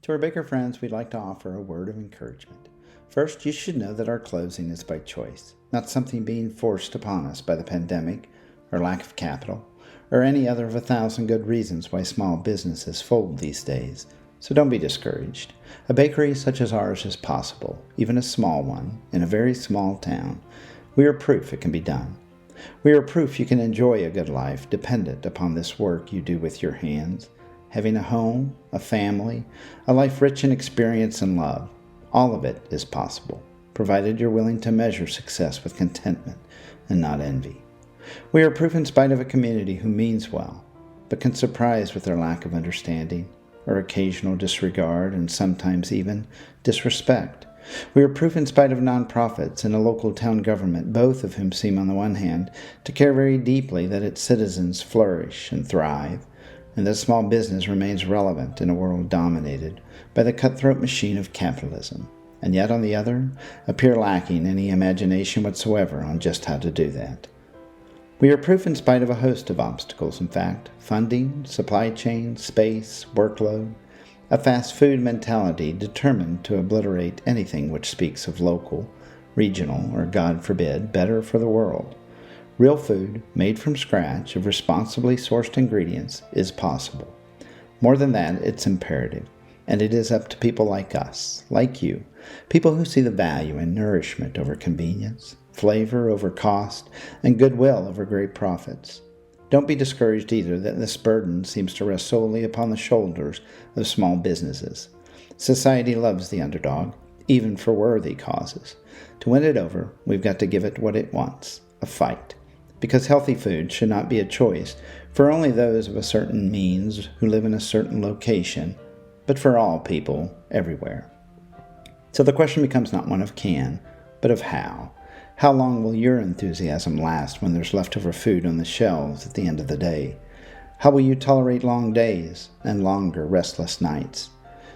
To our baker friends, we'd like to offer a word of encouragement. First, you should know that our closing is by choice, not something being forced upon us by the pandemic, or lack of capital, or any other of 1,000 good reasons why small businesses fold these days. So don't be discouraged. A bakery such as ours is possible, even a small one, in a very small town. We are proof it can be done. We are proof you can enjoy a good life dependent upon this work you do with your hands. Having a home, a family, a life rich in experience and love. All of it is possible, provided you're willing to measure success with contentment and not envy. We are proof in spite of a community who means well, but can surprise with their lack of understanding, or occasional disregard, and sometimes even disrespect. We are proof in spite of nonprofits and a local town government, both of whom seem on the one hand to care very deeply that its citizens flourish and thrive, and that small business remains relevant in a world dominated by the cutthroat machine of capitalism, and yet on the other, appear lacking any imagination whatsoever on just how to do that. We are proof in spite of a host of obstacles, in fact: funding, supply chain, space, workload, a fast food mentality determined to obliterate anything which speaks of local, regional, or, God forbid, better for the world. Real food, made from scratch, of responsibly sourced ingredients, is possible. More than that, it's imperative, and it is up to people like us, like you, people who see the value in nourishment over convenience, flavor over cost, and goodwill over great profits. Don't be discouraged either that this burden seems to rest solely upon the shoulders of small businesses. Society loves the underdog, even for worthy causes. To win it over, we've got to give it what it wants, a fight. Because healthy food should not be a choice for only those of a certain means who live in a certain location, but for all people everywhere. So the question becomes not one of can, but of how. How long will your enthusiasm last when there's leftover food on the shelves at the end of the day? How will you tolerate long days and longer restless nights?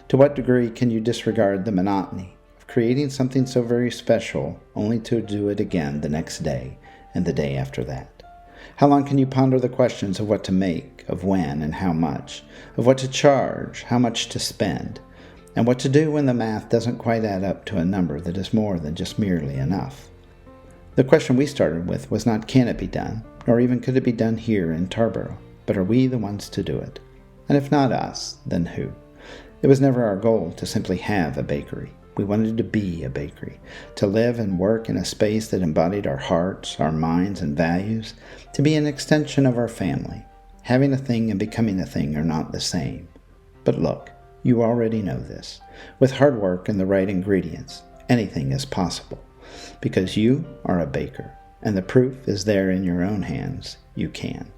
To what degree can you disregard the monotony of creating something so very special only to do it again the next day and the day after that? How long can you ponder the questions of what to make, of when and how much, of what to charge, how much to spend, and what to do when the math doesn't quite add up to a number that is more than just merely enough? The question we started with was not can it be done, nor even could it be done here in Tarboro, but are we the ones to do it? And if not us, then who? It was never our goal to simply have a bakery. We wanted to be a bakery, to live and work in a space that embodied our hearts, our minds, and values, to be an extension of our family. Having a thing and becoming a thing are not the same. But look, you already know this. With hard work and the right ingredients, anything is possible. Because you are a baker, and the proof is there in your own hands. You can.